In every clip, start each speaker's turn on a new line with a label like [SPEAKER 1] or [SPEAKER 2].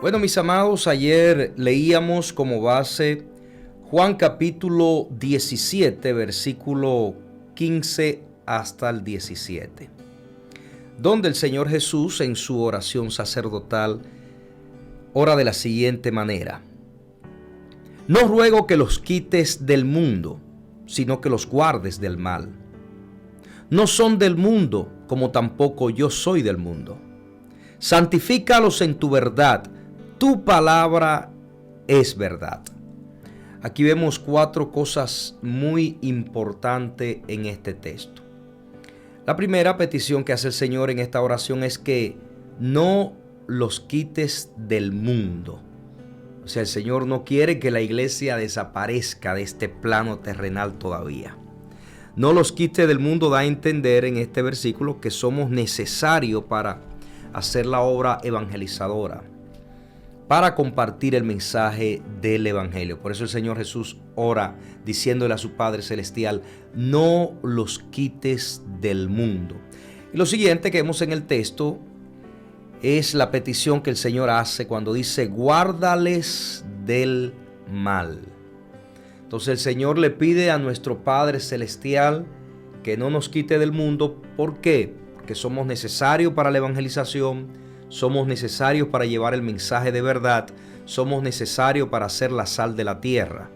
[SPEAKER 1] Bueno, mis amados, ayer leíamos como base Juan capítulo 17, versículo 15 hasta el 17, donde el Señor Jesús en su oración sacerdotal ora de la siguiente manera: no ruego que los quites del mundo, sino que los guardes del mal. No son del mundo, como tampoco yo soy del mundo. Santifícalos en tu verdad, tu palabra es verdad. Aquí vemos cuatro cosas muy importantes en este texto. La primera petición que hace el Señor en esta oración es que no los quites del mundo. O sea, el Señor no quiere que la iglesia desaparezca de este plano terrenal todavía. No los quite del mundo da a entender en este versículo que somos necesarios para hacer la obra evangelizadora, para compartir el mensaje del evangelio. Por eso el Señor Jesús ora diciéndole a su Padre Celestial: no los quites del mundo. Y lo siguiente que vemos en el texto es la petición que el Señor hace cuando dice: guárdales del mal. Entonces el Señor le pide a nuestro Padre Celestial que no nos quite del mundo. ¿Por qué? Porque somos necesarios para la evangelización, somos necesarios para llevar el mensaje de verdad, somos necesarios para hacer la sal de la tierra.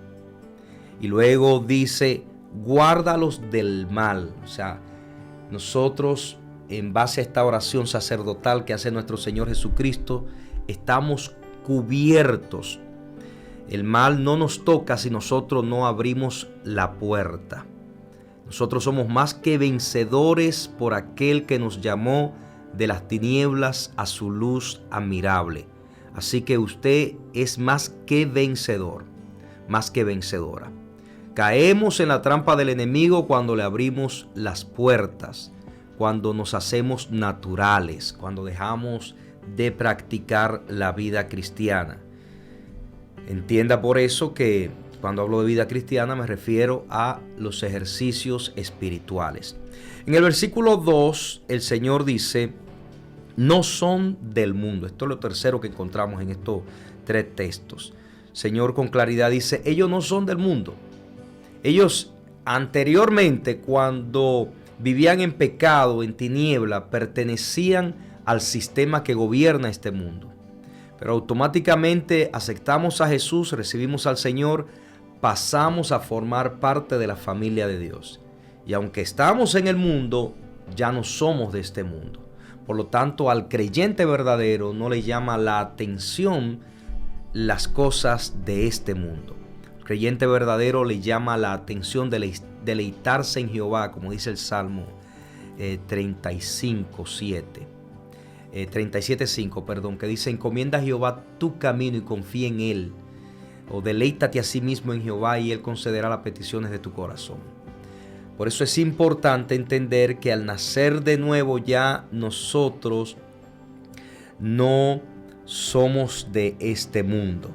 [SPEAKER 1] Y luego dice: guárdalos del mal. O sea, nosotros, en base a esta oración sacerdotal que hace nuestro Señor Jesucristo, estamos cubiertos. El mal no nos toca si nosotros no abrimos la puerta. Nosotros somos más que vencedores por aquel que nos llamó de las tinieblas a su luz admirable. Así que usted es más que vencedor, más que vencedora. Caemos en la trampa del enemigo cuando le abrimos las puertas, cuando nos hacemos naturales, cuando dejamos de practicar la vida cristiana. Entienda por eso que cuando hablo de vida cristiana me refiero a los ejercicios espirituales. En el versículo 2 el Señor dice: no son del mundo. Esto es lo tercero que encontramos en estos tres textos. El Señor con claridad dice: ellos no son del mundo. Ellos anteriormente, cuando vivían en pecado, en tiniebla, pertenecían al sistema que gobierna este mundo. Pero automáticamente aceptamos a Jesús, recibimos al Señor, pasamos a formar parte de la familia de Dios. Y aunque estamos en el mundo, ya no somos de este mundo. Por lo tanto, al creyente verdadero no le llama la atención las cosas de este mundo. Al creyente verdadero le llama la atención deleitarse en Jehová, como dice el Salmo 37:5, que dice: encomienda a Jehová tu camino y confía en Él. O deleítate a sí mismo en Jehová y Él concederá las peticiones de tu corazón. Por eso es importante entender que al nacer de nuevo ya nosotros no somos de este mundo.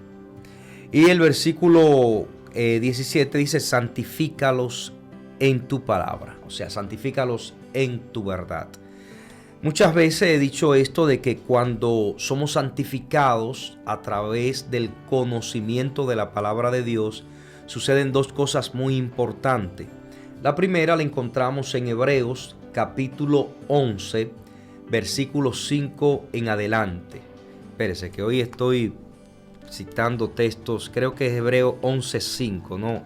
[SPEAKER 1] Y el versículo 17 dice: santifícalos en tu palabra. O sea, santifícalos en tu verdad. Muchas veces he dicho esto de que cuando somos santificados a través del conocimiento de la palabra de Dios, suceden dos cosas muy importantes. La primera la encontramos en Hebreos capítulo 11, versículo 5 en adelante. Espérese que hoy estoy citando textos, creo que es Hebreos 11:5, no,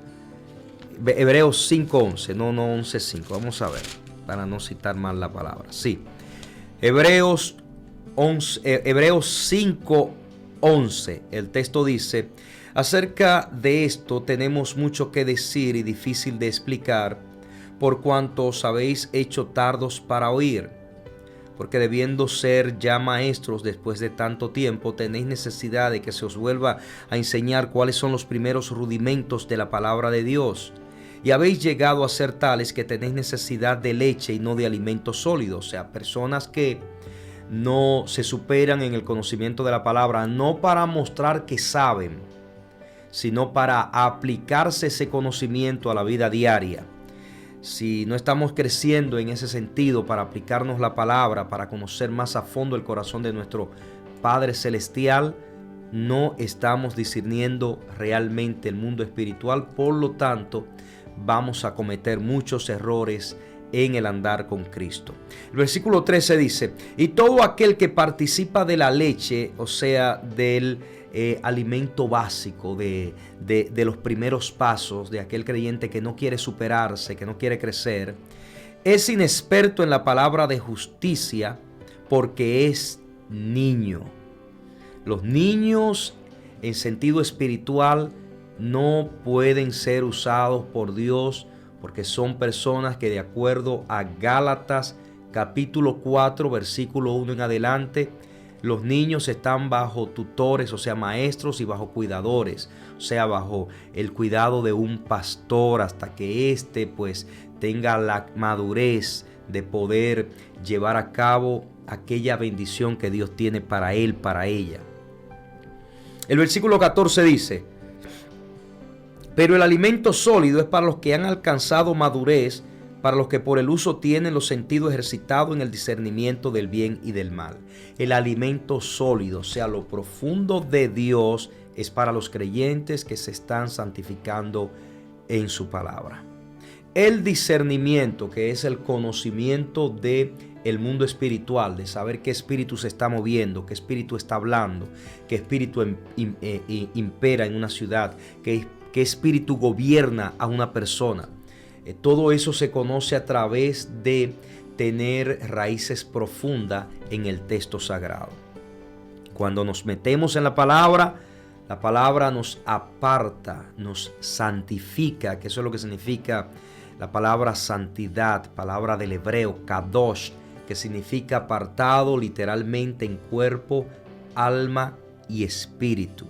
[SPEAKER 1] Hebreos 5:11, no 11:5. Vamos a ver, para no citar mal la palabra. Sí. Hebreos 5:11, el texto dice: acerca de esto tenemos mucho que decir y difícil de explicar, por cuanto os habéis hecho tardos para oír, porque debiendo ser ya maestros después de tanto tiempo, tenéis necesidad de que se os vuelva a enseñar cuáles son los primeros rudimentos de la palabra de Dios. Y habéis llegado a ser tales que tenéis necesidad de leche y no de alimento sólido. O sea, personas que no se superan en el conocimiento de la palabra, no para mostrar que saben, sino para aplicarse ese conocimiento a la vida diaria. Si no estamos creciendo en ese sentido para aplicarnos la palabra, para conocer más a fondo el corazón de nuestro Padre Celestial, no estamos discerniendo realmente el mundo espiritual, por lo tanto, vamos a cometer muchos errores en el andar con Cristo. El versículo 13 dice: y todo aquel que participa de la leche, o sea, del alimento básico, de los primeros pasos de aquel creyente que no quiere superarse, que no quiere crecer, es inexperto en la palabra de justicia porque es niño. Los niños en sentido espiritual no pueden ser usados por Dios porque son personas que, de acuerdo a Gálatas capítulo 4 versículo 1 en adelante, los niños están bajo tutores, o sea, maestros, y bajo cuidadores, o sea, bajo el cuidado de un pastor, hasta que éste pues tenga la madurez de poder llevar a cabo aquella bendición que Dios tiene para él, para ella. El versículo 14 dice: pero el alimento sólido es para los que han alcanzado madurez, para los que por el uso tienen los sentidos ejercitados en el discernimiento del bien y del mal. El alimento sólido, o sea, lo profundo de Dios, es para los creyentes que se están santificando en su palabra. El discernimiento, que es el conocimiento de el mundo espiritual, de saber qué espíritu se está moviendo, qué espíritu está hablando, qué espíritu impera en una ciudad, qué espíritu gobierna a una persona. Todo eso se conoce a través de tener raíces profundas en el texto sagrado. Cuando nos metemos en la palabra nos aparta, nos santifica, que eso es lo que significa la palabra santidad, palabra del hebreo kadosh, que significa apartado literalmente en cuerpo, alma y espíritu.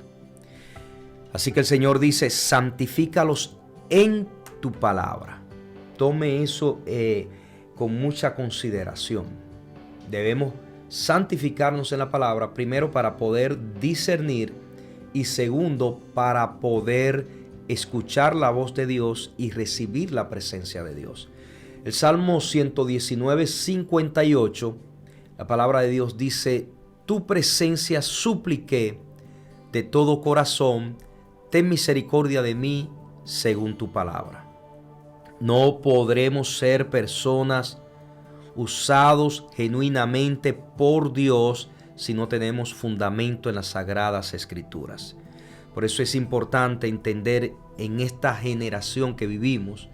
[SPEAKER 1] Así que el Señor dice: santifícalos en tu palabra. Tome eso con mucha consideración. Debemos santificarnos en la palabra, primero para poder discernir y segundo para poder escuchar la voz de Dios y recibir la presencia de Dios. El Salmo 119, 58, la palabra de Dios dice: tu presencia supliqué de todo corazón, ten misericordia de mí según tu palabra. No podremos ser personas usados genuinamente por Dios si no tenemos fundamento en las sagradas escrituras. Por eso es importante entender en esta generación que vivimos,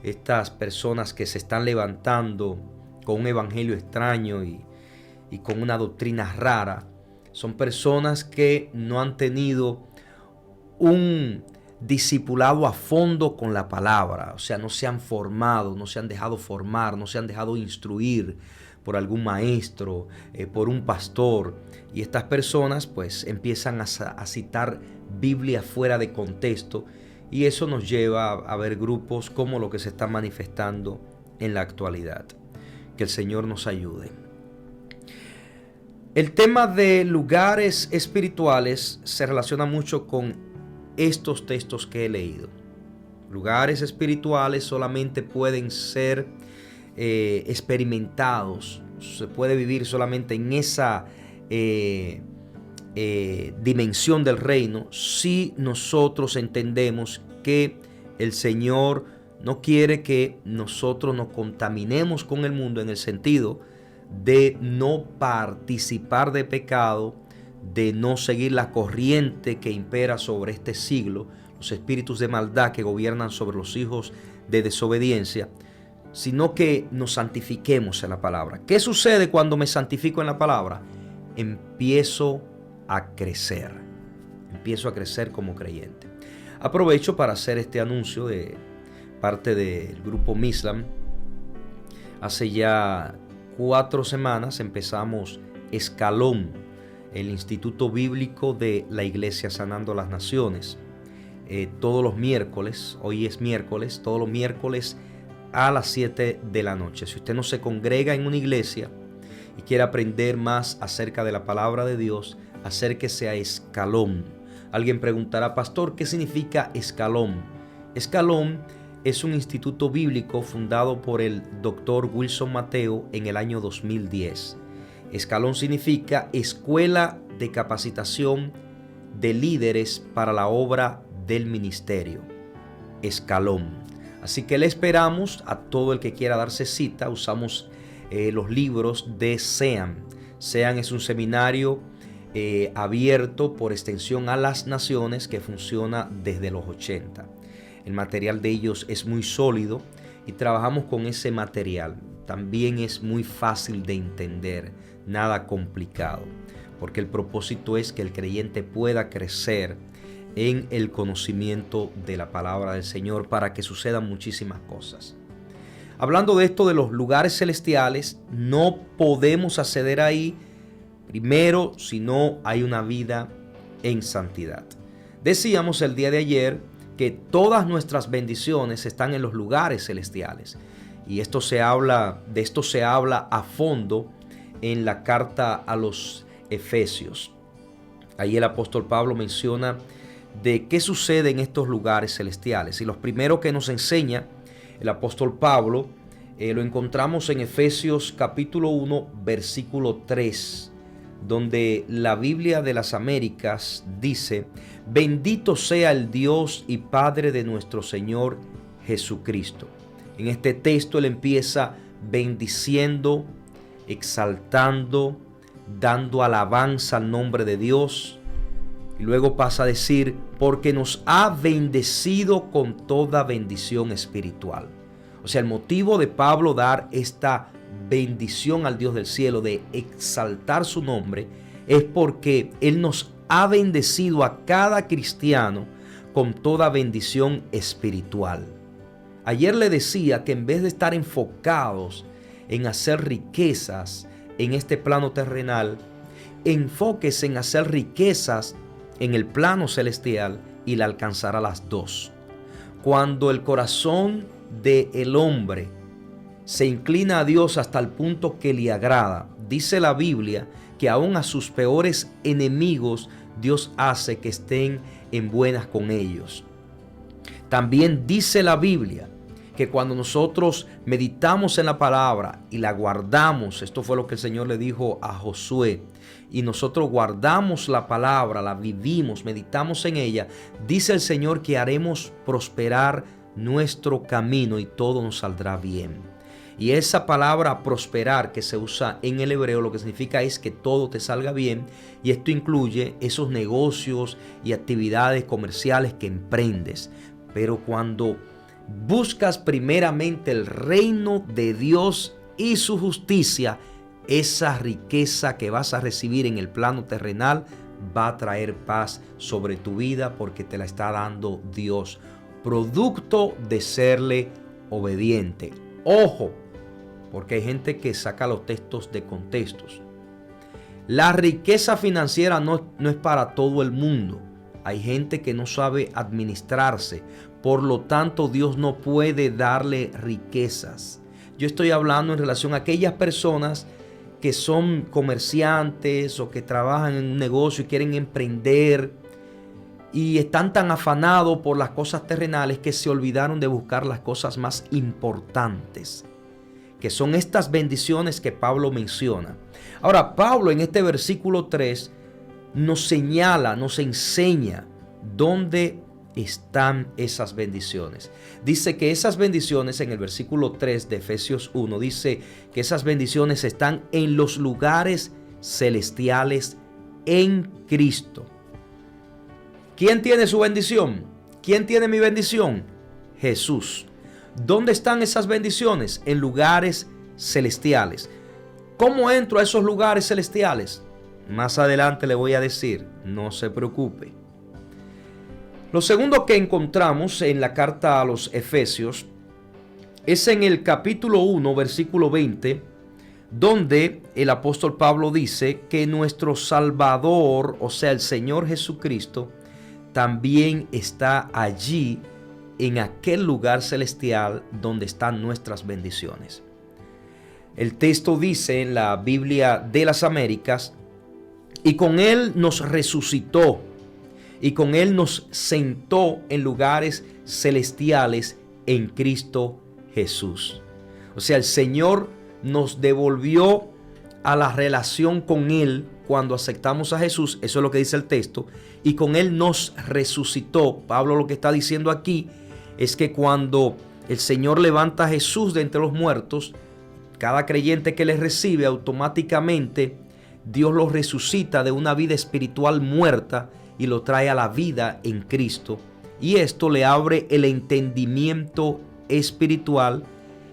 [SPEAKER 1] estas personas que se están levantando con un evangelio extraño y con una doctrina rara, son personas que no han tenido un discipulado a fondo con la palabra, o sea, no se han formado, no se han dejado formar, no se han dejado instruir por algún maestro, por un pastor, y estas personas pues empiezan a citar Biblia fuera de contexto, y eso nos lleva a ver grupos como lo que se está manifestando en la actualidad. Que el Señor nos ayude. El tema de lugares espirituales se relaciona mucho con estos textos que he leído. Lugares espirituales solamente pueden ser experimentados, se puede vivir solamente en esa dimensión del reino si nosotros entendemos que el Señor no quiere que nosotros nos contaminemos con el mundo, en el sentido de no participar de pecado, de no seguir la corriente que impera sobre este siglo, los espíritus de maldad que gobiernan sobre los hijos de desobediencia, sino que nos santifiquemos en la palabra. ¿Qué sucede cuando me santifico en la palabra? Empiezo a crecer como creyente. Aprovecho para hacer este anuncio de parte del grupo Mislam. Hace ya 4 semanas empezamos Escalón, el Instituto Bíblico de la Iglesia Sanando las Naciones. Todos los miércoles, hoy es miércoles, todos los miércoles a las 7 de la noche. Si usted no se congrega en una iglesia y quiere aprender más acerca de la palabra de Dios, acérquese a Escalón. Alguien preguntará: pastor, ¿qué significa Escalón? Escalón es un instituto bíblico fundado por el doctor Wilson Mateo en el año 2010. Escalón significa Escuela de Capacitación de líderes para la obra del ministerio. Escalón. Así que le esperamos a todo el que quiera darse cita. Usamos los libros de SEAM. SEAM es un seminario abierto por extensión a las naciones que funciona desde los 80. El material de ellos es muy sólido y trabajamos con ese material. También es muy fácil de entender, nada complicado, porque el propósito es que el creyente pueda crecer en el conocimiento de la palabra del Señor para que sucedan muchísimas cosas. Hablando de esto de los lugares celestiales, no podemos acceder ahí primero si no hay una vida en santidad. Decíamos el día de ayer que todas nuestras bendiciones están en los lugares celestiales, y de esto se habla a fondo en la carta a los Efesios. Ahí el apóstol Pablo menciona de qué sucede en estos lugares celestiales. Y los primeros que nos enseña el apóstol Pablo lo encontramos en Efesios capítulo 1, versículo 3, donde la Biblia de las Américas dice: bendito sea el Dios y Padre de nuestro Señor Jesucristo. En este texto él empieza bendiciendo, exaltando, dando alabanza al nombre de Dios. Y luego pasa a decir: porque nos ha bendecido con toda bendición espiritual. O sea, el motivo de Pablo dar esta bendición al Dios del cielo, de exaltar su nombre, es porque Él nos ha bendecido a cada cristiano con toda bendición espiritual. Ayer le decía que en vez de estar enfocados en hacer riquezas en este plano terrenal, enfóquese en hacer riquezas en el plano celestial y le alcanzará las dos. Cuando el corazón del hombre se inclina a Dios hasta el punto que le agrada, dice la Biblia que aún a sus peores enemigos Dios hace que estén en buenas con ellos. También dice la Biblia que cuando nosotros meditamos en la palabra y la guardamos, esto fue lo que el Señor le dijo a Josué, y nosotros guardamos la palabra, la vivimos, meditamos en ella, dice el Señor que haremos prosperar nuestro camino y todo nos saldrá bien. Y esa palabra prosperar que se usa en el hebreo lo que significa es que todo te salga bien, y esto incluye esos negocios y actividades comerciales que emprendes. Pero cuando buscas primeramente el reino de Dios y su justicia, esa riqueza que vas a recibir en el plano terrenal va a traer paz sobre tu vida, porque te la está dando Dios, producto de serle obediente. Ojo, porque hay gente que saca los textos de contextos. La riqueza financiera no es para todo el mundo. Hay gente que no sabe administrarse, por lo tanto Dios no puede darle riquezas. Yo estoy hablando en relación a aquellas personas que son comerciantes o que trabajan en un negocio y quieren emprender y están tan afanados por las cosas terrenales que se olvidaron de buscar las cosas más importantes, que son estas bendiciones que Pablo menciona. Ahora, Pablo en este versículo 3 nos señala, nos enseña dónde están esas bendiciones. Dice que esas bendiciones, en el versículo 3 de Efesios 1, dice que esas bendiciones están en los lugares celestiales en Cristo. ¿Quién tiene su bendición? ¿Quién tiene mi bendición? Jesús. ¿Dónde están esas bendiciones? En lugares celestiales. ¿Cómo entro a esos lugares celestiales? Más adelante le voy a decir, no se preocupe. Lo segundo que encontramos en la carta a los Efesios es en el capítulo 1, versículo 20, donde el apóstol Pablo dice que nuestro Salvador, o sea, el Señor Jesucristo, también está allí en aquel lugar celestial donde están nuestras bendiciones. El texto dice en la Biblia de las Américas: y con Él nos resucitó, y con Él nos sentó en lugares celestiales en Cristo Jesús. O sea, el Señor nos devolvió a la relación con Él cuando aceptamos a Jesús, eso es lo que dice el texto, y con Él nos resucitó. Pablo lo que está diciendo aquí es que cuando el Señor levanta a Jesús de entre los muertos, cada creyente que le recibe, automáticamente Dios lo resucita de una vida espiritual muerta y lo trae a la vida en Cristo. Y esto le abre el entendimiento espiritual.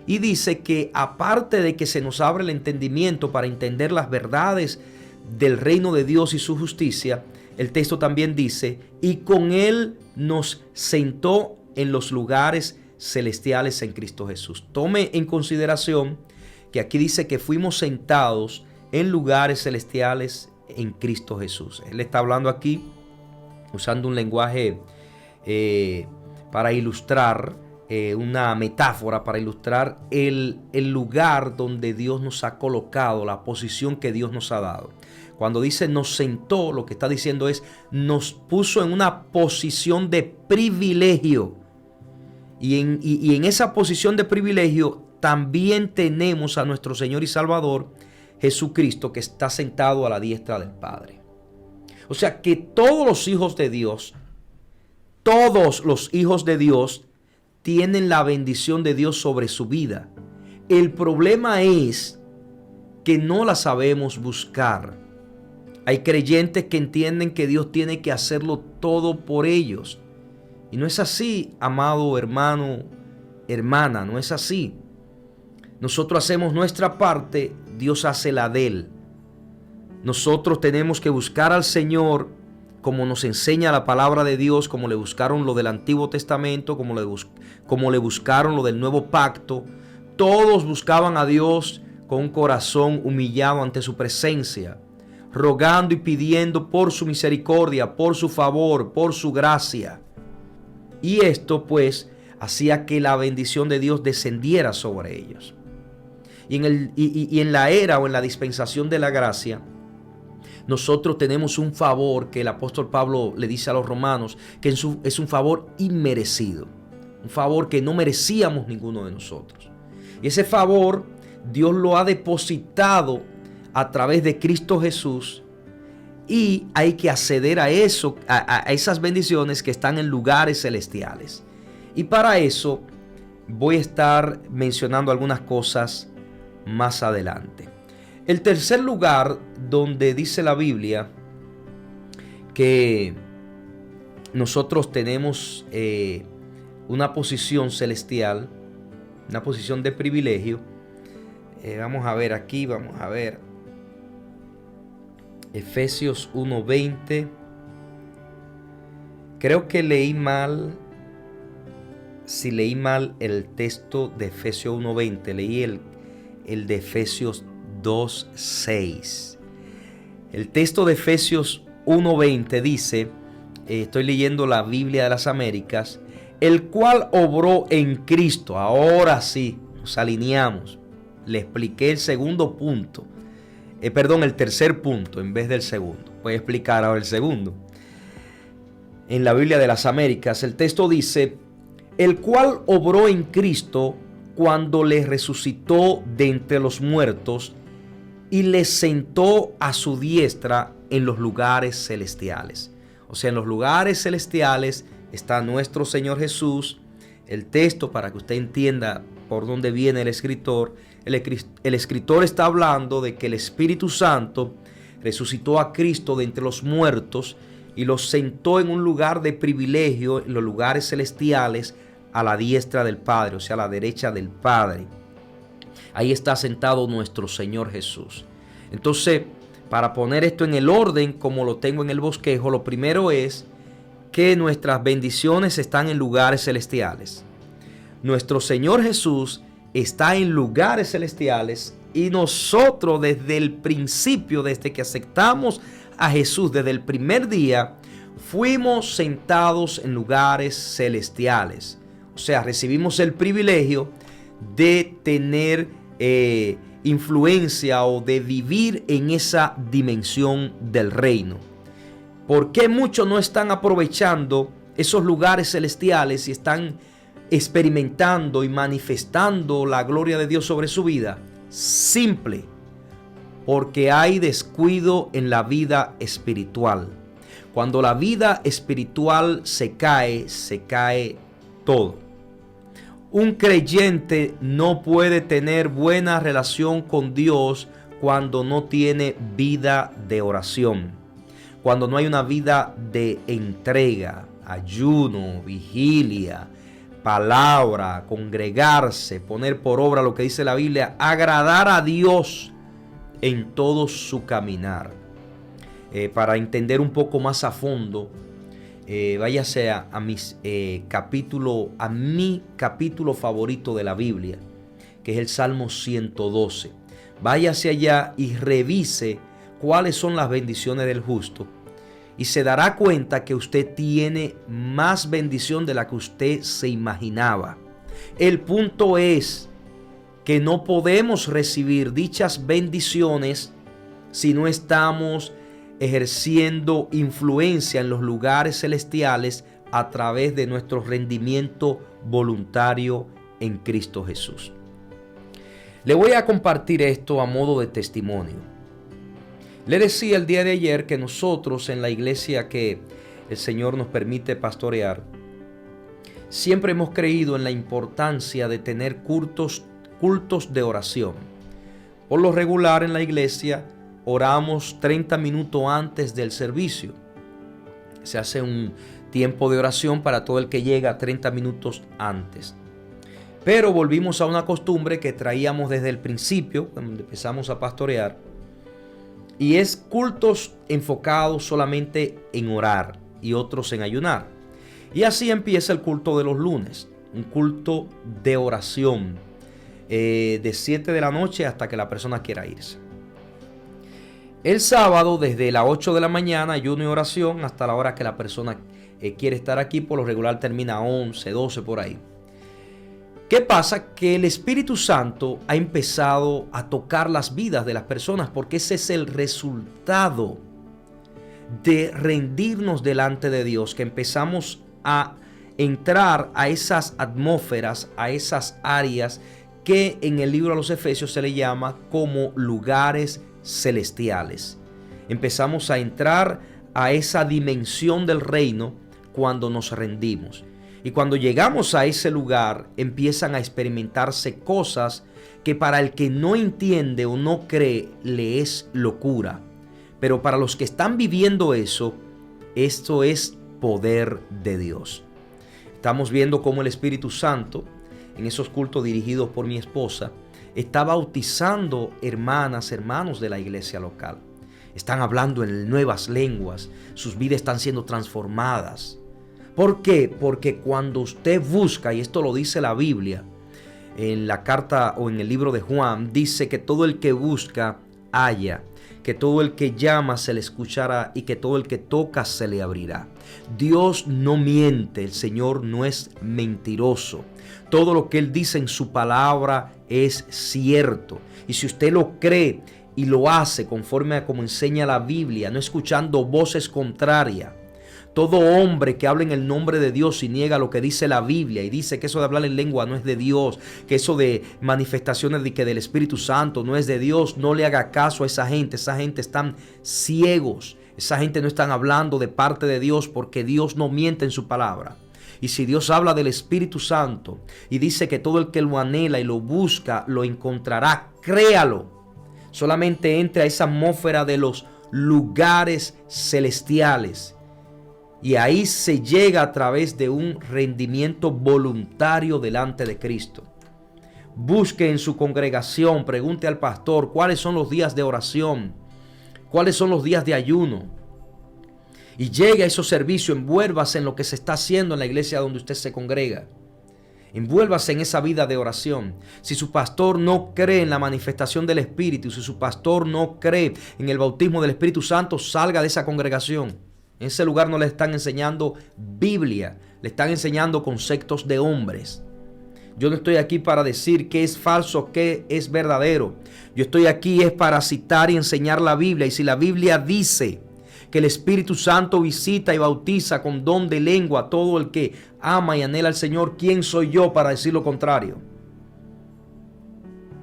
[SPEAKER 1] Y dice que aparte de que se nos abre el entendimiento para entender las verdades del reino de Dios y su justicia, el texto también dice, y con Él nos sentó en los lugares celestiales en Cristo Jesús. Tome en consideración que aquí dice que fuimos sentados en lugares celestiales en Cristo Jesús. Él está hablando aquí usando un lenguaje para ilustrar, una metáfora para ilustrar el lugar donde Dios nos ha colocado, la posición que Dios nos ha dado. Cuando dice nos sentó, lo que está diciendo es nos puso en una posición de privilegio. Y en esa posición de privilegio también tenemos a nuestro Señor y Salvador Jesucristo, que está sentado a la diestra del Padre. O sea que todos los hijos de Dios tienen la bendición de Dios sobre su vida. El problema es que no la sabemos buscar. Hay creyentes que entienden que Dios tiene que hacerlo todo por ellos. Y no es así, amado hermano, hermana, no es así. Nosotros hacemos nuestra parte, Dios hace la de Él. Nosotros tenemos que buscar al Señor como nos enseña la palabra de Dios, como le buscaron lo del Antiguo Testamento, como le buscaron lo del Nuevo Pacto. Todos buscaban a Dios con un corazón humillado ante su presencia, rogando y pidiendo por su misericordia, por su favor, por su gracia. Y esto pues hacía que la bendición de Dios descendiera sobre ellos. Y en la era o en la dispensación de la gracia, nosotros tenemos un favor que el apóstol Pablo le dice a los romanos, que es un favor inmerecido, un favor que no merecíamos ninguno de nosotros. Y ese favor Dios lo ha depositado a través de Cristo Jesús, y hay que acceder a eso, a esas bendiciones que están en lugares celestiales. Y para eso voy a estar mencionando algunas cosas más adelante. El tercer lugar donde dice la Biblia que nosotros tenemos una posición celestial, una posición de privilegio. Vamos a ver aquí, vamos a ver. Efesios 1:20. Creo que leí mal. Si leí mal el texto de Efesios 1:20, leí el de Efesios 2:6. El texto de Efesios 1:20 dice, estoy leyendo la Biblia de las Américas, el cual obró en Cristo. Ahora sí, nos alineamos. Le expliqué el segundo punto. El tercer punto en vez del segundo. Voy a explicar ahora el segundo. En la Biblia de las Américas, el texto dice, el cual obró en Cristo cuando le resucitó de entre los muertos y le sentó a su diestra en los lugares celestiales. O sea, en los lugares celestiales está nuestro Señor Jesús. El texto, para que usted entienda por dónde viene el escritor, el escritor está hablando de que el Espíritu Santo resucitó a Cristo de entre los muertos y lo sentó en un lugar de privilegio, en los lugares celestiales, a la diestra del Padre, o sea, a la derecha del Padre. Ahí está sentado nuestro Señor Jesús. Entonces, para poner esto en el orden como lo tengo en el bosquejo, lo primero es que nuestras bendiciones están en lugares celestiales. Nuestro Señor Jesús está en lugares celestiales y nosotros desde el principio, desde que aceptamos a Jesús, desde el primer día, fuimos sentados en lugares celestiales. O sea, recibimos el privilegio de tener influencia o de vivir en esa dimensión del reino. ¿Por qué muchos no están aprovechando esos lugares celestiales y están experimentando y manifestando la gloria de Dios sobre su vida? Simple, porque hay descuido en la vida espiritual. Cuando la vida espiritual se cae todo. Un creyente no puede tener buena relación con Dios cuando no tiene vida de oración, cuando no hay una vida de entrega, ayuno, vigilia, palabra, congregarse, poner por obra lo que dice la Biblia, agradar a Dios en todo su caminar. Para entender un poco más a fondo, váyase a mi capítulo favorito de la Biblia, que es el Salmo 112. Váyase allá y revise cuáles son las bendiciones del justo. Y se dará cuenta que usted tiene más bendición de la que usted se imaginaba. El punto es que no podemos recibir dichas bendiciones si no estamos ejerciendo influencia en los lugares celestiales a través de nuestro rendimiento voluntario en Cristo Jesús. Le voy a compartir esto a modo de testimonio. Le decía el día de ayer que nosotros en la iglesia que el Señor nos permite pastorear, siempre hemos creído en la importancia de tener cultos de oración. Por lo regular en la iglesia oramos 30 minutos antes del servicio. Se hace un tiempo de oración para todo el que llega 30 minutos antes. Pero volvimos a una costumbre que traíamos desde el principio, cuando empezamos a pastorear, y es cultos enfocados solamente en orar y otros en ayunar. Y así empieza el culto de los lunes, un culto de oración, de 7 de la noche hasta que la persona quiera irse. El sábado desde las 8 de la mañana, ayuno y oración hasta la hora que la persona quiere estar aquí. Por lo regular termina a 11, 12 por ahí. ¿Qué pasa? Que el Espíritu Santo ha empezado a tocar las vidas de las personas, porque ese es el resultado de rendirnos delante de Dios, que empezamos a entrar a esas atmósferas, a esas áreas que en el libro de los Efesios se le llama como lugares celestiales. Empezamos a entrar a esa dimensión del reino cuando nos rendimos. Y cuando llegamos a ese lugar empiezan a experimentarse cosas que para el que no entiende o no cree le es locura. Pero para los que están viviendo eso, esto es poder de Dios. Estamos viendo cómo el Espíritu Santo, en esos cultos dirigidos por mi esposa, está bautizando hermanas, hermanos de la iglesia local. Están hablando en nuevas lenguas, sus vidas están siendo transformadas. ¿Por qué? Porque cuando usted busca, y esto lo dice la Biblia, en la carta o en el libro de Juan, dice que todo el que busca, halla, que todo el que llama se le escuchará y que todo el que toca se le abrirá. Dios no miente, el Señor no es mentiroso. Todo lo que Él dice en su palabra es cierto. Y si usted lo cree y lo hace conforme a como enseña la Biblia, no escuchando voces contrarias, todo hombre que habla en el nombre de Dios y niega lo que dice la Biblia y dice que eso de hablar en lengua no es de Dios, que eso de manifestaciones de que del Espíritu Santo no es de Dios, no le haga caso a esa gente. Esa gente están ciegos. Esa gente no están hablando de parte de Dios, porque Dios no miente en su palabra. Y si Dios habla del Espíritu Santo y dice que todo el que lo anhela y lo busca lo encontrará, créalo. Solamente entre a esa atmósfera de los lugares celestiales. Y ahí se llega a través de un rendimiento voluntario delante de Cristo. Busque en su congregación, pregunte al pastor cuáles son los días de oración, cuáles son los días de ayuno. Y llegue a esos servicios, envuélvase en lo que se está haciendo en la iglesia donde usted se congrega. Envuélvase en esa vida de oración. Si su pastor no cree en la manifestación del Espíritu, si su pastor no cree en el bautismo del Espíritu Santo, salga de esa congregación. En ese lugar no le están enseñando Biblia, le están enseñando conceptos de hombres. Yo no estoy aquí para decir qué es falso, qué es verdadero. Yo estoy aquí es para citar y enseñar la Biblia. Y si la Biblia dice que el Espíritu Santo visita y bautiza con don de lengua a todo el que ama y anhela al Señor, ¿quién soy yo para decir lo contrario?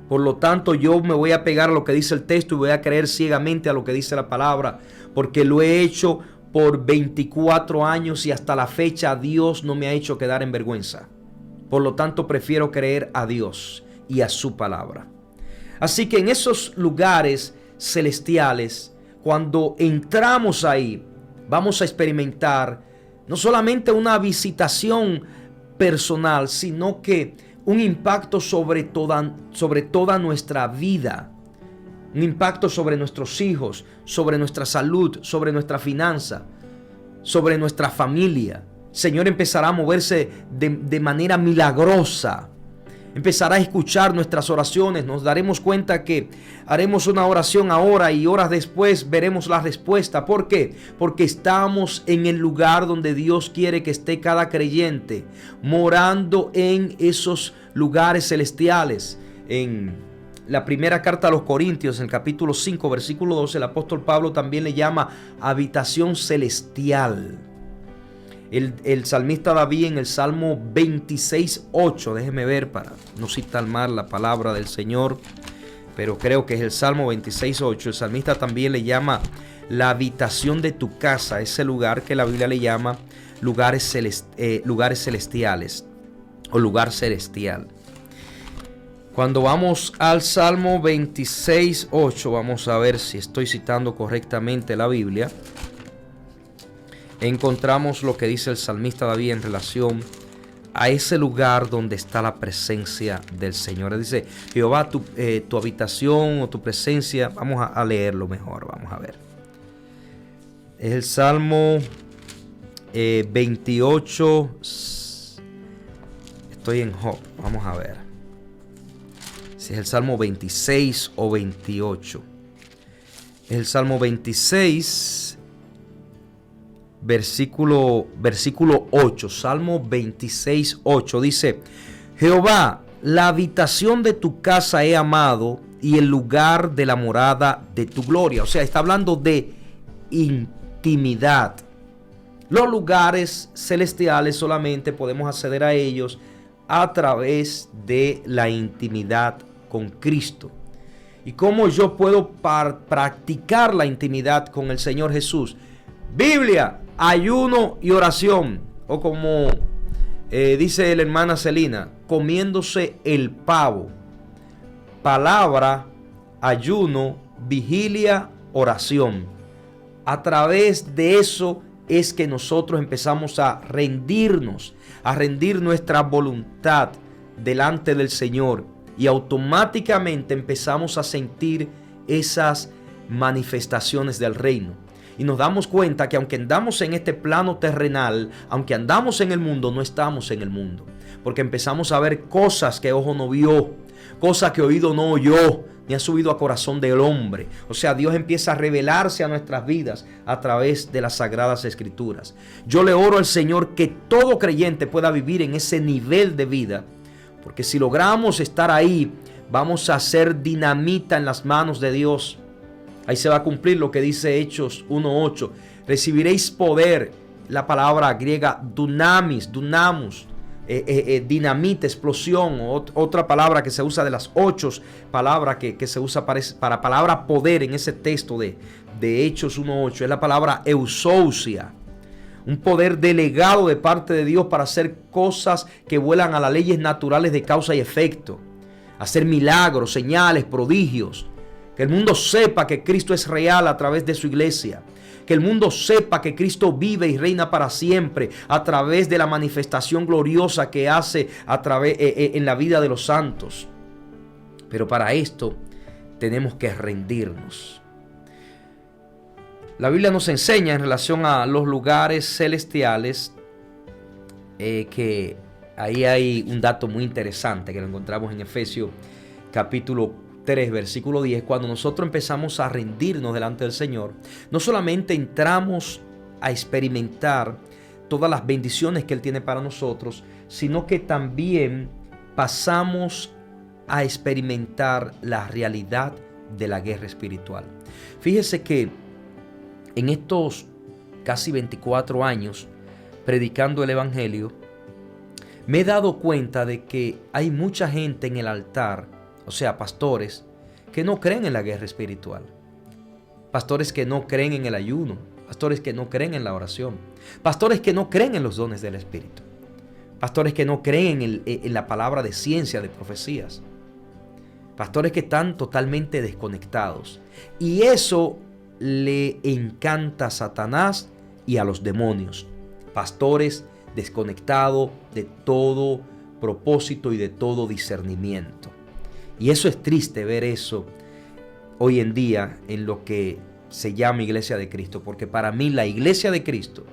[SPEAKER 1] Por lo tanto, yo me voy a pegar a lo que dice el texto y voy a creer ciegamente a lo que dice la palabra, porque lo he hecho por 24 años y hasta la fecha Dios no me ha hecho quedar en vergüenza. Por lo tanto, prefiero creer a Dios y a su palabra. Así que en esos lugares celestiales, cuando entramos ahí, vamos a experimentar no solamente una visitación personal, sino que un impacto sobre toda nuestra vida, un impacto sobre nuestros hijos, sobre nuestra salud, sobre nuestra finanza, sobre nuestra familia. El Señor empezará a moverse de manera milagrosa. Empezará a escuchar nuestras oraciones. Nos daremos cuenta que haremos una oración ahora y horas después veremos la respuesta. ¿Por qué? Porque estamos en el lugar donde Dios quiere que esté cada creyente, morando en esos lugares celestiales. En la primera carta a los Corintios, en el capítulo 5, versículo 12, el apóstol Pablo también le llama habitación celestial. El salmista David en el Salmo 26:8, déjeme ver para no citar mal la palabra del Señor, pero creo que es el Salmo 26:8. El salmista también le llama la habitación de tu casa, ese lugar que la Biblia le llama lugares celestiales o lugar celestial. Cuando vamos al Salmo 26:8, vamos a ver si estoy citando correctamente la Biblia. Encontramos lo que dice el salmista David en relación a ese lugar donde está la presencia del Señor. Él dice, Jehová, tu habitación o tu presencia, vamos a leerlo mejor, vamos a ver. Es el Salmo 28, estoy en Job, vamos a ver. Si es el Salmo 26 o 28. Es el Salmo 26, versículo 8, Salmo 26, 8, dice, Jehová, la habitación de tu casa he amado y el lugar de la morada de tu gloria. O sea, está hablando de intimidad. Los lugares celestiales solamente podemos acceder a ellos a través de la intimidad con Cristo. ¿Y cómo yo puedo practicar la intimidad con el Señor Jesús? Biblia, ayuno y oración, o como dice la hermana Celina, comiéndose el pavo. Palabra, ayuno, vigilia, oración. A través de eso es que nosotros empezamos a rendirnos, a rendir nuestra voluntad delante del Señor, y automáticamente empezamos a sentir esas manifestaciones del reino. Y nos damos cuenta que aunque andamos en este plano terrenal, aunque andamos en el mundo, no estamos en el mundo. Porque empezamos a ver cosas que ojo no vio, cosas que oído no oyó, ni ha subido a corazón del hombre. O sea, Dios empieza a revelarse a nuestras vidas a través de las Sagradas Escrituras. Yo le oro al Señor que todo creyente pueda vivir en ese nivel de vida. Porque si logramos estar ahí, vamos a ser dinamita en las manos de Dios. Ahí se va a cumplir lo que dice Hechos 1:8. Recibiréis poder, la palabra griega dunamis, dunamos, dinamita, explosión, otra palabra que se usa de las 8 palabras que se usa para palabra poder en ese texto de Hechos 1:8. Es la palabra eusousia, un poder delegado de parte de Dios para hacer cosas que vuelan a las leyes naturales de causa y efecto, hacer milagros, señales, prodigios. Que el mundo sepa que Cristo es real a través de su iglesia. Que el mundo sepa que Cristo vive y reina para siempre a través de la manifestación gloriosa que hace en la vida de los santos. Pero para esto tenemos que rendirnos. La Biblia nos enseña en relación a los lugares celestiales que ahí hay un dato muy interesante que lo encontramos en Efesios capítulo 3, versículo 10, cuando nosotros empezamos a rendirnos delante del Señor, no solamente entramos a experimentar todas las bendiciones que Él tiene para nosotros, sino que también pasamos a experimentar la realidad de la guerra espiritual. Fíjese que en estos casi 24 años predicando el Evangelio, me he dado cuenta de que hay mucha gente en el altar O sea, pastores que no creen en la guerra espiritual. Pastores que no creen en el ayuno. Pastores que no creen en la oración. Pastores que no creen en los dones del Espíritu. Pastores que no creen en la palabra de ciencia, de profecías. Pastores que están totalmente desconectados. Y eso le encanta a Satanás y a los demonios. Pastores desconectados de todo propósito y de todo discernimiento. Y eso es triste ver eso hoy en día en lo que se llama Iglesia de Cristo. Porque para mí la Iglesia de Cristo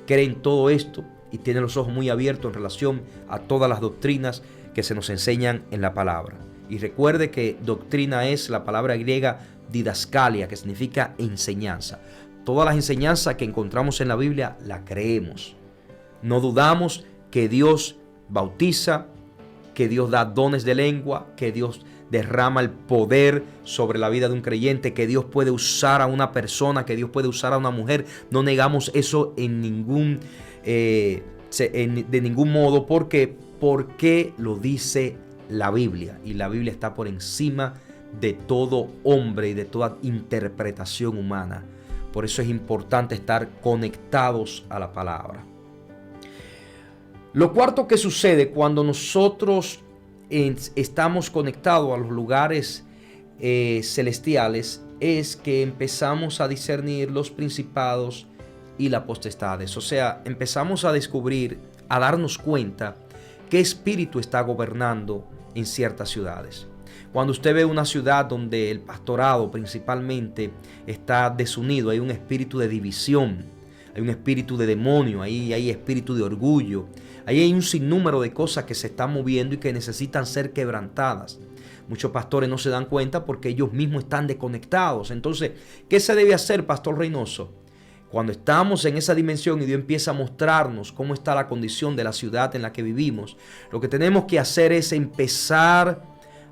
[SPEAKER 1] cree en todo esto y tiene los ojos muy abiertos en relación a todas las doctrinas que se nos enseñan en la palabra. Y recuerde que doctrina es la palabra griega didascalia, que significa enseñanza. Todas las enseñanzas que encontramos en la Biblia la creemos. No dudamos que Dios bautiza, que Dios da dones de lengua, que Dios derrama el poder sobre la vida de un creyente, que Dios puede usar a una persona, que Dios puede usar a una mujer. No negamos eso de ningún modo. ¿Por qué? Porque lo dice la Biblia. Y la Biblia está por encima de todo hombre y de toda interpretación humana. Por eso es importante estar conectados a la palabra. Lo cuarto que sucede cuando nosotros estamos conectados a los lugares celestiales es que empezamos a discernir los principados y las potestades. O sea, empezamos a descubrir, a darnos cuenta qué espíritu está gobernando en ciertas ciudades. Cuando usted ve una ciudad donde el pastorado principalmente está desunido, hay un espíritu de división, hay un espíritu de demonio, ahí hay espíritu de orgullo, ahí hay un sinnúmero de cosas que se están moviendo y que necesitan ser quebrantadas. Muchos pastores no se dan cuenta porque ellos mismos están desconectados. Entonces, ¿qué se debe hacer, Pastor Reynoso? Cuando estamos en esa dimensión y Dios empieza a mostrarnos cómo está la condición de la ciudad en la que vivimos, lo que tenemos que hacer es empezar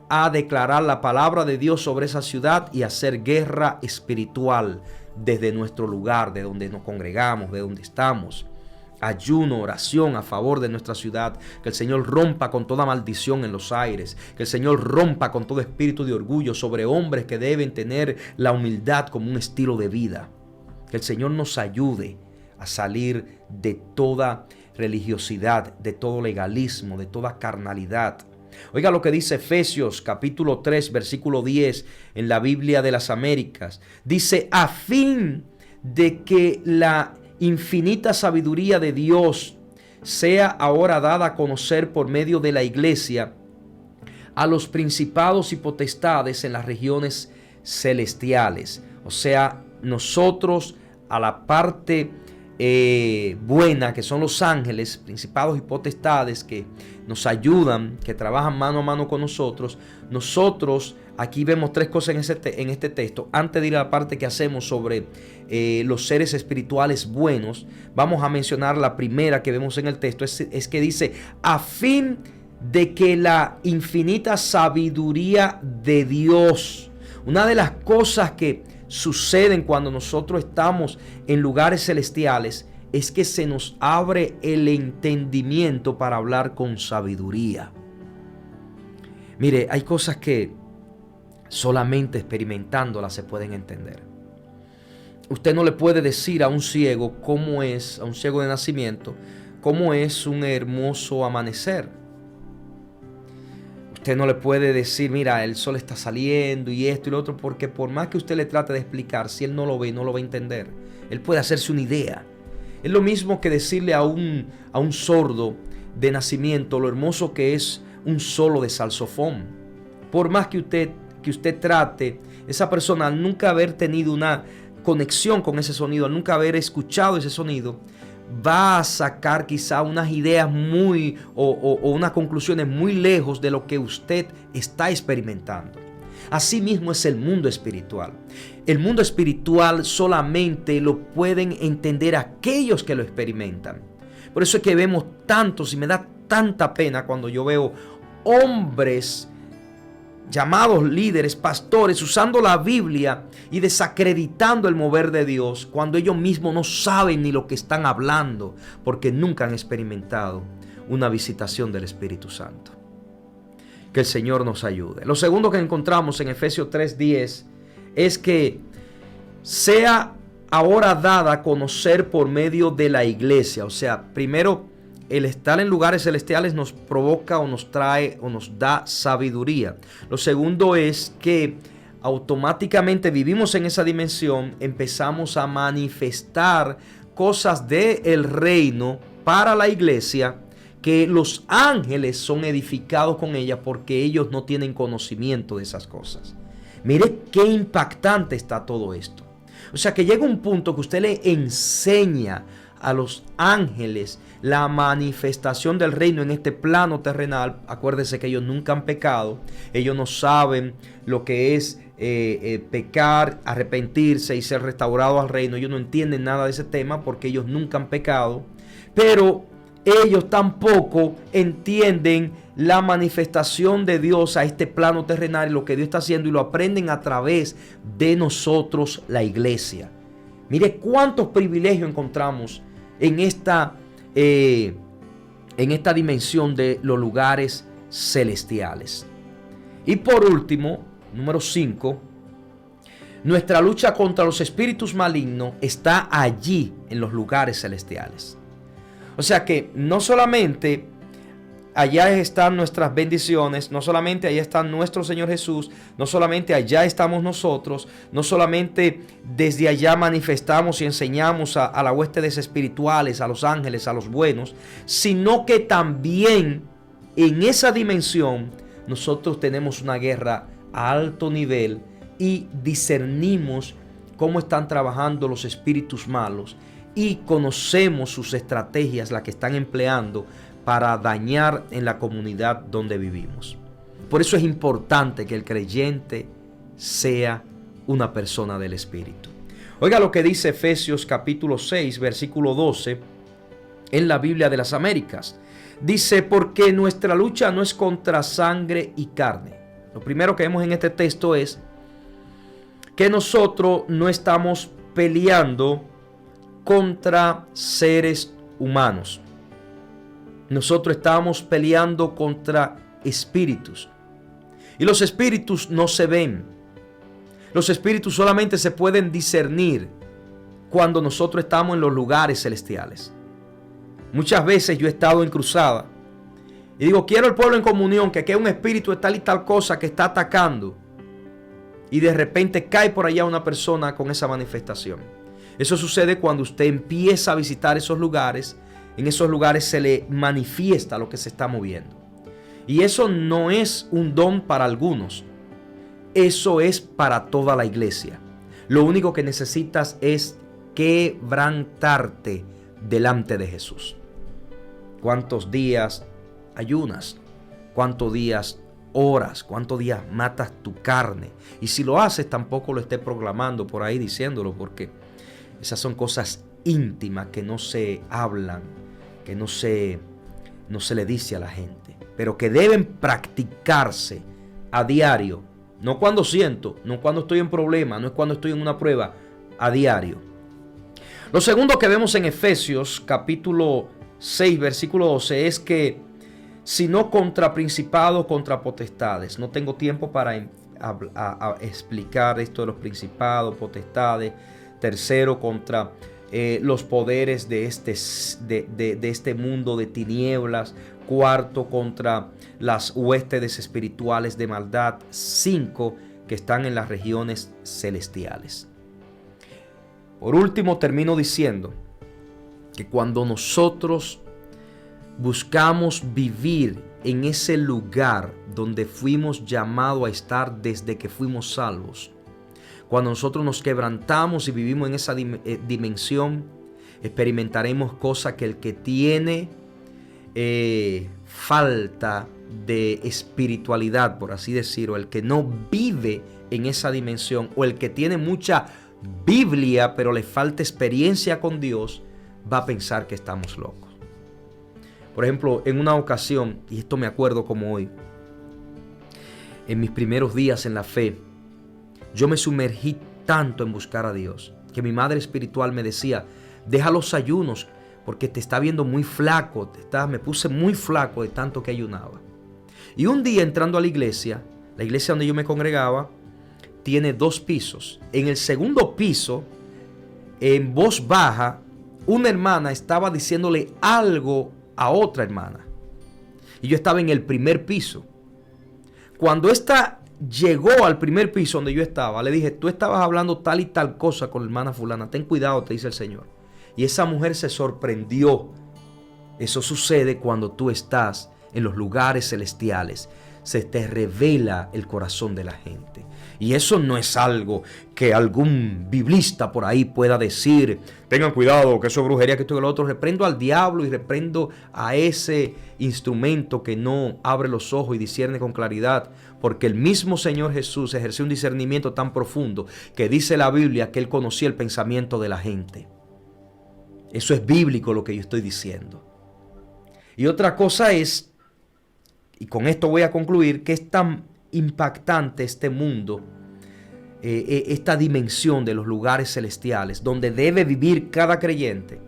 [SPEAKER 1] a declarar la palabra de Dios sobre esa ciudad y hacer guerra espiritual desde nuestro lugar, de donde nos congregamos, de donde estamos. Ayuno, oración a favor de nuestra ciudad. Que el Señor rompa con toda maldición en los aires. Que el Señor rompa con todo espíritu de orgullo sobre hombres que deben tener la humildad como un estilo de vida. Que el Señor nos ayude a salir de toda religiosidad, de todo legalismo, de toda carnalidad. Oiga lo que dice Efesios capítulo 3 versículo 10 en la Biblia de las Américas. Dice: a fin de que la infinita sabiduría de Dios sea ahora dada a conocer por medio de la iglesia a los principados y potestades en las regiones celestiales. O sea, nosotros a la parte buena, que son los ángeles, principados y potestades que nos ayudan, que trabajan mano a mano con nosotros. Nosotros aquí vemos tres cosas en este texto. Antes de ir a la parte que hacemos sobre los seres espirituales buenos, vamos a mencionar la primera que vemos en el texto. Es que dice: a fin de que la infinita sabiduría de Dios. Una de las cosas que suceden cuando nosotros estamos en lugares celestiales es que se nos abre el entendimiento para hablar con sabiduría. Mire, hay cosas que solamente experimentándolas se pueden entender. Usted no le puede decir a un ciego cómo es, a un ciego de nacimiento, cómo es un hermoso amanecer. Usted no le puede decir: mira, el sol está saliendo y esto y lo otro, porque por más que usted le trate de explicar, si él no lo ve, no lo va a entender. Él puede hacerse una idea. Es lo mismo que decirle a un sordo de nacimiento lo hermoso que es un solo de saxofón. Por más que usted trate, esa persona al nunca haber tenido una conexión con ese sonido, al nunca haber escuchado ese sonido, va a sacar quizá unas ideas o unas conclusiones muy lejos de lo que usted está experimentando. Asimismo es el mundo espiritual. El mundo espiritual solamente lo pueden entender aquellos que lo experimentan. Por eso es que vemos tantos, y me da tanta pena cuando yo veo hombres llamados líderes, pastores, usando la Biblia y desacreditando el mover de Dios, cuando ellos mismos no saben ni lo que están hablando, porque nunca han experimentado una visitación del Espíritu Santo. Que el Señor nos ayude. Lo segundo que encontramos en Efesios 3:10 es que sea ahora dada a conocer por medio de la iglesia. O sea, primero, el estar en lugares celestiales nos provoca o nos trae o nos da sabiduría. Lo segundo es que automáticamente vivimos en esa dimensión, empezamos a manifestar cosas del reino para la iglesia, que los ángeles son edificados con ella porque ellos no tienen conocimiento de esas cosas. Mire qué impactante está todo esto. O sea que llega un punto que usted le enseña a los ángeles la manifestación del reino en este plano terrenal. Acuérdese que ellos nunca han pecado. Ellos no saben lo que es pecar, arrepentirse y ser restaurado al reino. Ellos no entienden nada de ese tema porque ellos nunca han pecado. Pero ellos tampoco entienden la manifestación de Dios a este plano terrenal y lo que Dios está haciendo, y lo aprenden a través de nosotros, la iglesia. Mire cuántos privilegios encontramos en esta dimensión de los lugares celestiales. Y por último, número 5, nuestra lucha contra los espíritus malignos está allí en los lugares celestiales. O sea que no solamente allá están nuestras bendiciones, no solamente allá está nuestro Señor Jesús, no solamente allá estamos nosotros, no solamente desde allá manifestamos y enseñamos a las huestes espirituales, a los ángeles, a los buenos, sino que también en esa dimensión nosotros tenemos una guerra a alto nivel y discernimos cómo están trabajando los espíritus malos. Y conocemos sus estrategias, las que están empleando para dañar en la comunidad donde vivimos. Por eso es importante que el creyente sea una persona del Espíritu. Oiga lo que dice Efesios capítulo 6, versículo 12, en la Biblia de las Américas. Dice, porque nuestra lucha no es contra sangre y carne. Lo primero que vemos en este texto es que nosotros no estamos peleando contra seres humanos. Nosotros estamos peleando contra espíritus. Y los espíritus no se ven. Los espíritus solamente se pueden discernir cuando nosotros estamos en los lugares celestiales. Muchas veces yo he estado en cruzada y digo, quiero el pueblo en comunión, que aquí hay un espíritu de tal y tal cosa que está atacando. Y de repente cae por allá una persona con esa manifestación. Eso sucede cuando usted empieza a visitar esos lugares. En esos lugares se le manifiesta lo que se está moviendo. Y eso no es un don para algunos. Eso es para toda la iglesia. Lo único que necesitas es quebrantarte delante de Jesús. ¿Cuántos días ayunas? ¿Cuántos días oras? ¿Cuántos días matas tu carne? Y si lo haces, tampoco lo estés proclamando por ahí diciéndolo, porque esas son cosas íntimas que no se hablan, que no se le dice a la gente, pero que deben practicarse a diario. No cuando siento, no cuando estoy en problema, no es cuando estoy en una prueba, a diario. Lo segundo que vemos en Efesios capítulo 6, versículo 12 es que sino contra principados, contra potestades. No tengo tiempo para explicar esto de los principados, potestades. Tercero, contra los poderes de este mundo de tinieblas. Cuarto, contra las huestes espirituales de maldad. 5, que están en las regiones celestiales. Por último, termino diciendo que cuando nosotros buscamos vivir en ese lugar donde fuimos llamados a estar desde que fuimos salvos, cuando nosotros nos quebrantamos y vivimos en esa dimensión, experimentaremos cosas que el que tiene falta de espiritualidad, por así decirlo, el que no vive en esa dimensión, o el que tiene mucha Biblia pero le falta experiencia con Dios, va a pensar que estamos locos. Por ejemplo, en una ocasión, y esto me acuerdo como hoy, en mis primeros días en la fe, yo me sumergí tanto en buscar a Dios, que mi madre espiritual me decía, deja los ayunos, porque te está viendo muy flaco, me puse muy flaco de tanto que ayunaba. Y un día entrando a la iglesia donde yo me congregaba, tiene 2 pisos. En el segundo piso, en voz baja, una hermana estaba diciéndole algo a otra hermana. Y yo estaba en el primer piso. Cuando esta llegó al primer piso donde yo estaba, le dije, tú estabas hablando tal y tal cosa con la hermana fulana, ten cuidado, te dice el Señor. Y esa mujer se sorprendió. Eso sucede cuando tú estás en los lugares celestiales. Se te revela el corazón de la gente. Y eso no es algo que algún biblista por ahí pueda decir, tengan cuidado, que eso es brujería, que esto y lo otro. Reprendo al diablo y reprendo a ese instrumento que no abre los ojos y discierne con claridad, porque el mismo Señor Jesús ejerció un discernimiento tan profundo que dice la Biblia que Él conocía el pensamiento de la gente. Eso es bíblico lo que yo estoy diciendo. Y otra cosa es, y con esto voy a concluir, que es tan impactante este mundo, esta dimensión de los lugares celestiales, donde debe vivir cada creyente,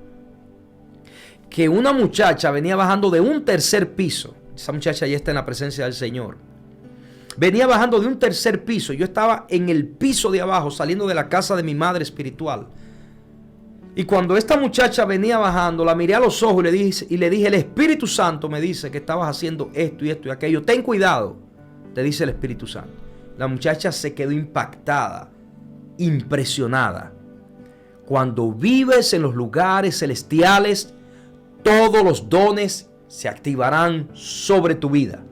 [SPEAKER 1] que una muchacha venía bajando de un tercer piso. Esa muchacha ya está en la presencia del Señor. Venía bajando de un tercer piso. Yo estaba en el piso de abajo, saliendo de la casa de mi madre espiritual. Y cuando esta muchacha venía bajando, la miré a los ojos y le dije, el Espíritu Santo me dice que estabas haciendo esto y esto y aquello. Ten cuidado, te dice el Espíritu Santo. La muchacha se quedó impactada, impresionada. Cuando vives en los lugares celestiales, todos los dones se activarán sobre tu vida.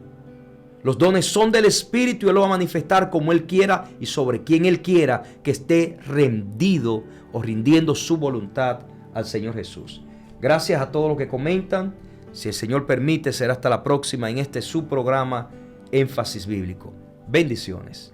[SPEAKER 1] Los dones son del Espíritu y Él lo va a manifestar como Él quiera y sobre quien Él quiera que esté rendido o rindiendo su voluntad al Señor Jesús. Gracias a todos los que comentan. Si el Señor permite, será hasta la próxima en este su programa Énfasis Bíblico. Bendiciones.